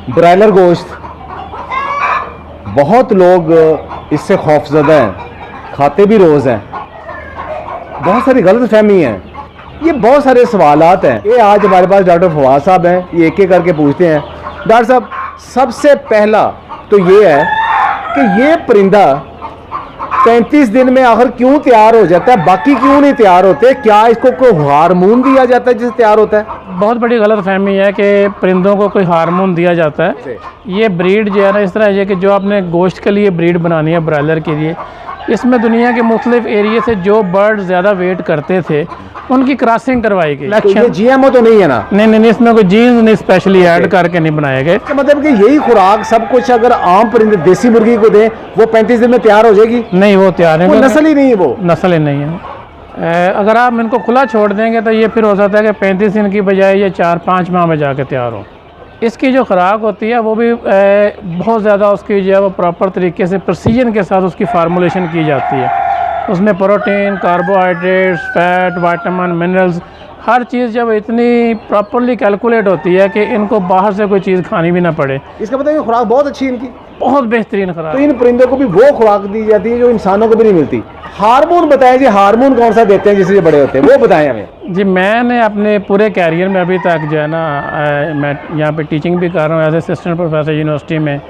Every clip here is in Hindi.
ब्रॉयलर गोश्त बहुत लोग इससे खौफजदा हैं, खाते भी रोज़ हैं। बहुत सारी गलत फहमी है, ये बहुत सारे सवालात हैं। ये आज हमारे पास डॉक्टर फवाद साहब हैं, ये एक एक करके पूछते हैं। डॉक्टर साहब, सबसे पहला तो ये है कि ये परिंदा 35 दिन में आखिर क्यों तैयार हो जाता है, बाकी क्यों नहीं तैयार होते? क्या इसको कोई हार्मोन दिया जाता है जिससे तैयार होता है? बहुत बड़ी गलत फहमी है कि परिंदों को कोई हार्मोन दिया जाता है। ये ब्रीड जो है ना, इस तरह है कि जो आपने गोश्त के लिए ब्रीड बनानी है ब्रॉयलर के लिए, इसमें दुनिया के मुख्तलिफ एरिया से जो बर्ड ज़्यादा वेट करते थे उनकी क्रॉसिंग करवाई गई। तो ये GMO तो नहीं है ना? नहीं, इसमें कोई जीन्स नहीं स्पेशली ऐड करके नहीं बनाए गए। मतलब कि यही खुराक सब कुछ अगर आम परिंदे देसी मुर्गी को दें वो 35 दिन में तैयार हो जाएगी? नहीं, वो तैयार है, नस्ल ही नहीं है, वो नस्ल ही नहीं है। अगर आप इनको खुला छोड़ देंगे तो ये फिर हो सकता है कि 35 दिन की बजाय ये 4-5 माह में जाके तैयार हो। इसकी जो खुराक होती है वो भी बहुत ज़्यादा उसकी जो है वो प्रॉपर तरीके से प्रिसीजन के साथ उसकी फार्मूलेशन की जाती है। उसमें protein, carbohydrates, fat, vitamin, minerals, हर चीज़ जब इतनी प्रॉपरली कैलकुलेट होती है कि इनको बाहर से कोई चीज़ खानी भी ना पड़े। इसका मतलब ये खुराक बहुत अच्छी है इनकी, बहुत बेहतरीन खुराक। तो इन परिंदों को भी वो खुराक दी जाती है जो इंसानों को भी नहीं मिलती। हार्मोन बताएं जी, हार्मोन कौन सा देते हैं जिससे ये बड़े होते हैं, वो बताएं हमें। जी, मैंने अपने पूरे कैरियर में अभी तक जो है ना, मैं यहाँ पे टीचिंग भी कर रहा हूँ एज असिस्टेंट प्रोफेसर यूनिवर्सिटी में,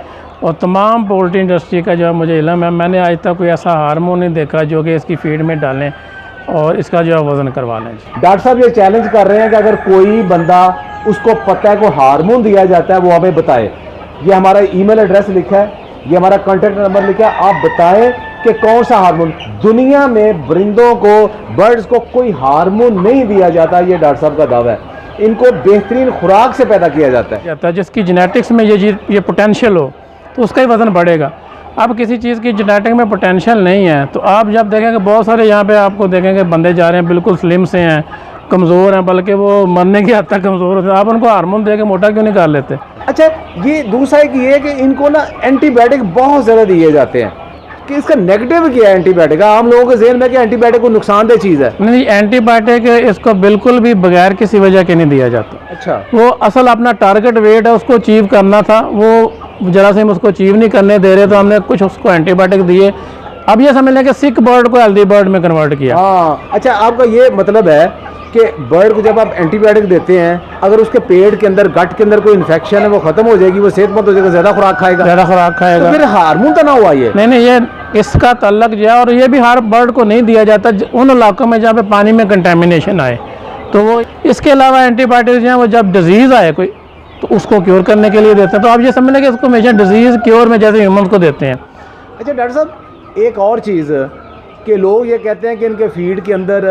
और तमाम पोल्ट्री इंडस्ट्री का जो है मुझे इल्म है। मैंने आज तक कोई ऐसा हार्मोन नहीं देखा जो कि इसकी फीड में डालें और इसका जो है वज़न करवा लें। डॉक्टर साहब ये चैलेंज कर रहे हैं कि अगर कोई बंदा उसको पता है को हार्मोन दिया जाता है वो हमें बताए। ये हमारा ईमेल एड्रेस लिखा है, ये हमारा कॉन्टैक्ट नंबर लिखा है, आप बताएं कि कौन सा हार्मोन। दुनिया में परिंदों को, बर्ड्स को कोई हार्मोन नहीं दिया जाता, ये डॉक्टर साहब का दावा है। इनको बेहतरीन खुराक से पैदा किया जाता है। जिसकी जेनेटिक्स में ये पोटेंशियल हो तो उसका ही वज़न बढ़ेगा। अब किसी चीज़ की जेनेटिक में पोटेंशियल नहीं है तो आप जब देखेंगे बहुत सारे यहाँ पे आपको देखेंगे बंदे जा रहे हैं बिल्कुल स्लिम से हैं, कमज़ोर हैं, बल्कि वो मरने की हद तक कमज़ोर होते हैं। आप उनको हार्मोन दे के मोटा क्यों नहीं कर लेते? अच्छा, ये दूसरा एक ये है कि इनको ना एंटीबायोटिक बहुत ज़्यादा दिए जाते हैं, कि इसका नेगेटिव क्या है एंटीबायोटिक? आम लोगों के ज़हन में कि एंटीबायोटिक को नुकसानदेह चीज़ है। नहीं, एंटीबायोटिक इसको बिल्कुल भी बगैर किसी वजह के नहीं दिया जाता। अच्छा, वो असल अपना टारगेट वेट है उसको अचीव करना था, वो जरा से हम उसको अचीव नहीं करने दे रहे तो हमने कुछ उसको एंटीबायोटिक दिए। अब ये समझ लें कि सिक बर्ड को हेल्दी बर्ड में कन्वर्ट किया। हाँ, अच्छा, आपका ये मतलब है कि बर्ड को जब आप एंटीबायोटिक देते हैं, अगर उसके पेट के अंदर, गट के अंदर कोई इन्फेक्शन है वो खत्म हो जाएगी, वो सेहतमंद हो जाएगा, ज़्यादा खुराक खाएगा, तो फिर हार्मोन तो ना हुआ ये? नहीं, ये इसका तल्लक जो है, और ये भी हर बर्ड को नहीं दिया जाता उन इलाकों में जहाँ पे पानी में कंटेमिनेशन आए। तो वो इसके अलावा एंटीबायोटिक्स जो है वो जब डिजीज़ आए कोई तो उसको क्योर करने के लिए देते हैं। तो आप ये समझ लें कि इसको हमेशा डिजीज़ क्योर में जैसे ह्यूमन को देते हैं। अच्छा डॉक्टर साहब, एक और चीज़ कि लोग ये कहते हैं कि इनके फीड के अंदर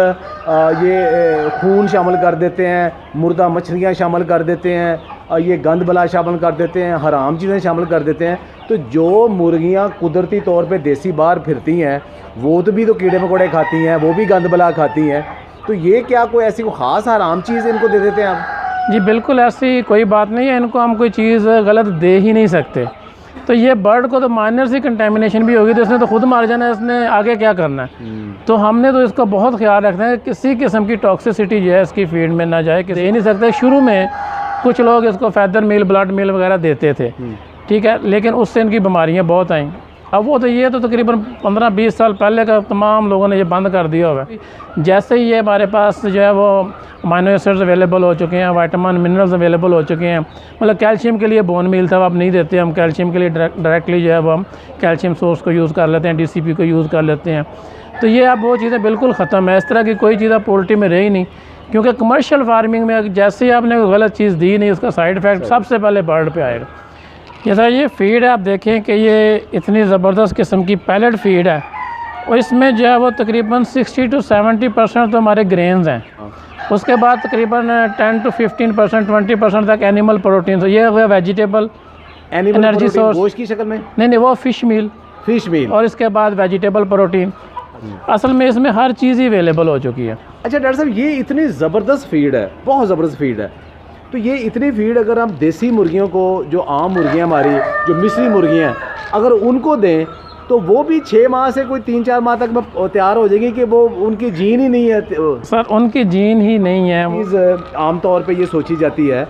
ये खून शामिल कर देते हैं, मुर्दा मछलियाँ शामिल कर देते हैं, ये गंद बला शामिल कर देते हैं, हराम चीज़ें शामिल कर देते हैं। तो जो मुर्गियाँ कुदरती तौर पे देसी बाहर फिरती हैं वो तो भी तो कीड़े मकोड़े खाती हैं, वो भी गंद बला खाती हैं, तो ये क्या कोई ऐसी कोई ख़ास हराम चीज़ इनको दे देते हैं आप? जी बिल्कुल, ऐसी कोई बात नहीं है। इनको हम कोई चीज़ गलत दे ही नहीं सकते। तो ये बर्ड को तो माइनर सी कंटेमिनेशन भी होगी तो इसने तो खुद मार जाना है, इसने आगे क्या करना है? तो हमने तो इसका बहुत ख्याल रखना है कि किसी किस्म की टॉक्सिसिटी जो है इसकी फीड में ना जाए। दे नहीं सकते। शुरू में कुछ लोग इसको फैदर मील, ब्लड मील वगैरह देते थे, ठीक है, लेकिन उससे इनकी बीमारियाँ बहुत आईं। अब वो तो ये तो तकरीबन 15-20 साल पहले का तमाम लोगों ने ये बंद कर दिया हुआ है। जैसे ही ये हमारे पास जो है वो अमाइनो एसिड्स अवेलेबल हो चुके हैं, विटामिन मिनरल्स अवेलेबल हो चुके हैं, मतलब कैल्शियम के लिए बोन मील था, अब नहीं देते हम कैल्शियम के लिए। डायरेक्टली जो है वो हम कैल्शियम सोर्स को यूज़ कर लेते हैं, DCP को यूज़ कर लेते हैं। तो ये अब वो चीज़ें बिल्कुल ख़त्म है। इस तरह की कोई चीज़ अब पोल्ट्री में रही नहीं, क्योंकि कमर्शियल फार्मिंग में जैसे ही आपने कोई गलत चीज़ दी नहीं उसका साइड इफ़ेक्ट सबसे पहले बर्ड पे आएगा। जैसा ये फीड है, आप देखें कि ये इतनी ज़बरदस्त किस्म की पैलेट फीड है और इसमें जो है वो तकरीबन 60 to 70% तो हमारे ग्रेन्स हैं। उसके बाद तकरीबन 10 to 15%, 20% तक एनिमल प्रोटीन। ये हो गया वेजिटेबल एनर्जी सोर्स, गोश्त की शक्ल में। नहीं, वो फ़िश मील, और इसके बाद वेजिटेबल प्रोटीन। असल में इसमें हर चीज़ ही अवेलेबल हो चुकी है। अच्छा डॉक्टर साहब, ये इतनी ज़बरदस्त फीड है, बहुत ज़बरदस्त फीड है, तो ये इतनी फीड अगर हम देसी मुर्गियों को, जो आम मुर्गियाँ हमारी जो मिस्री मुर्गियाँ हैं, अगर उनको दें तो वो भी 6 माह से कोई 3-4 माह तक तैयार हो जाएगी कि वो उनकी जीन ही नहीं है? सर, उनकी जीन ही नहीं है। चीज़ आम तौर पे ये सोची जाती है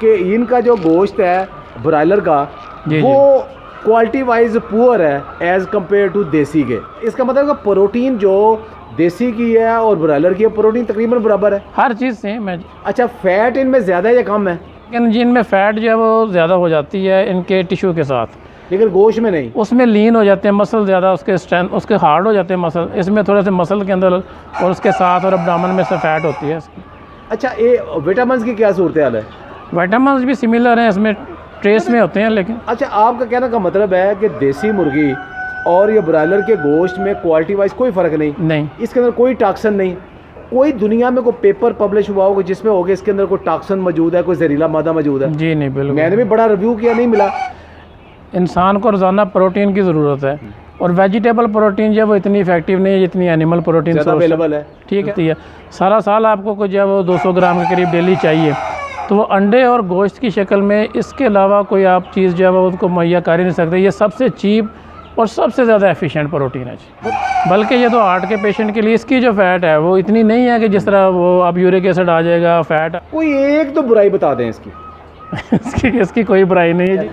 कि इनका जो गोश्त है ब्रायलर का जी, वो क्वालिटी वाइज पुअर है एज कंपेयर टू देसी के। इसका मतलब है कि प्रोटीन जो देसी की है और ब्रायलर की है, प्रोटीन तकरीबन बराबर है। हर चीज़ सेम है। अच्छा, फैट इनमें ज़्यादा है या कम है? लेकिन जिनमें फ़ैट जो है वो ज़्यादा हो जाती है इनके टिश्यू के साथ, लेकिन गोश्त में नहीं। उसमें लीन हो जाते हैं, मसल ज़्यादा उसके स्ट्रेंथ उसके हार्ड हो जाते हैं मसल। इसमें थोड़े से मसल के अंदर और उसके साथ और अब्डामन में से फ़ैट होती है इसकी। अच्छा, ये विटामिन की क्या सूरत हाल है? विटामिन भी सिमिलर हैं, इसमें ट्रेस में होते हैं लेकिन। अच्छा, आपका कहने का मतलब है कि देसी मुर्गी और ये ब्रायलर के गोश्त में क्वालिटी वाइज कोई फ़र्क नहीं, इसके अंदर कोई टॉक्सिन नहीं। कोई दुनिया में कोई पेपर पब्लिश हुआ होगा जिसमें होगा इसके अंदर कोई टॉक्सिन मौजूद है, कोई जहरीला मादा मौजूद है? जी नहीं, बिल्कुल। मैंने भी बड़ा रिव्यू किया, नहीं मिला। इंसान को रोज़ाना प्रोटीन की ज़रूरत है और वेजिटेबल प्रोटीन जो है वो इतनी इफेक्टिव नहीं है जितनी एनिमल प्रोटीन अवेलेबल है। ठीक है, सारा साल आपको कुछ जो है वो 200 ग्राम के करीब डेली चाहिए, तो वो अंडे और गोश्त की शक्ल में इसके अलावा कोई आप चीज़ जो है वो उसको मुहैया कर ही नहीं सकते। ये सबसे चीप और सबसे ज़्यादा एफिशिएंट प्रोटीन है जी। बल्कि ये तो हार्ट के पेशेंट के लिए इसकी जो फ़ैट है वो इतनी नहीं है कि जिस तरह वो अब यूरिक एसिड आ जाएगा फ़ैट। कोई एक तो बुराई बता दें इसकी। इसकी कोई बुराई नहीं है जी।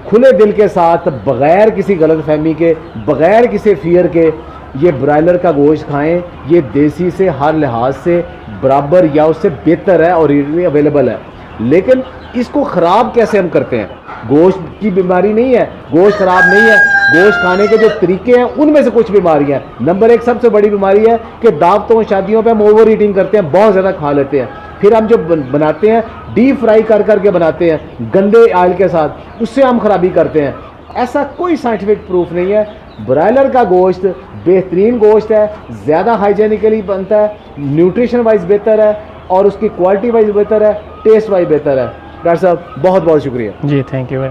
खुले दिल के साथ, बग़ैर किसी गलत फहमी के, बग़ैर किसी फियर के ये ब्रायलर का गोश्त खाएं। ये देसी से हर लिहाज से बराबर या उससे बेहतर है और इजीली अवेलेबल है। लेकिन इसको ख़राब कैसे हम करते हैं? गोश्त की बीमारी नहीं है, गोश्त ख़राब नहीं है, गोश्त खाने के जो तरीके हैं उनमें से कुछ बीमारियां हैं। नंबर एक सबसे बड़ी बीमारी है कि दावतों शादियों पे हम ओवर ईटिंग करते हैं, बहुत ज़्यादा खा लेते हैं। फिर हम जो बनाते हैं डीप फ्राई कर करके बनाते हैं गंदे ऑयल के साथ, उससे हम खराबी करते हैं। ऐसा कोई साइंटिफिक प्रूफ नहीं है। ब्रायलर का गोश्त बेहतरीन गोश्त है, ज़्यादा हाइजेनिकली बनता है, न्यूट्रिशन वाइज बेहतर है और उसकी क्वालिटी वाइज बेहतर है, टेस्ट वाइज बेहतर है। डॉक्टर साहब बहुत बहुत शुक्रिया जी, थैंक यू।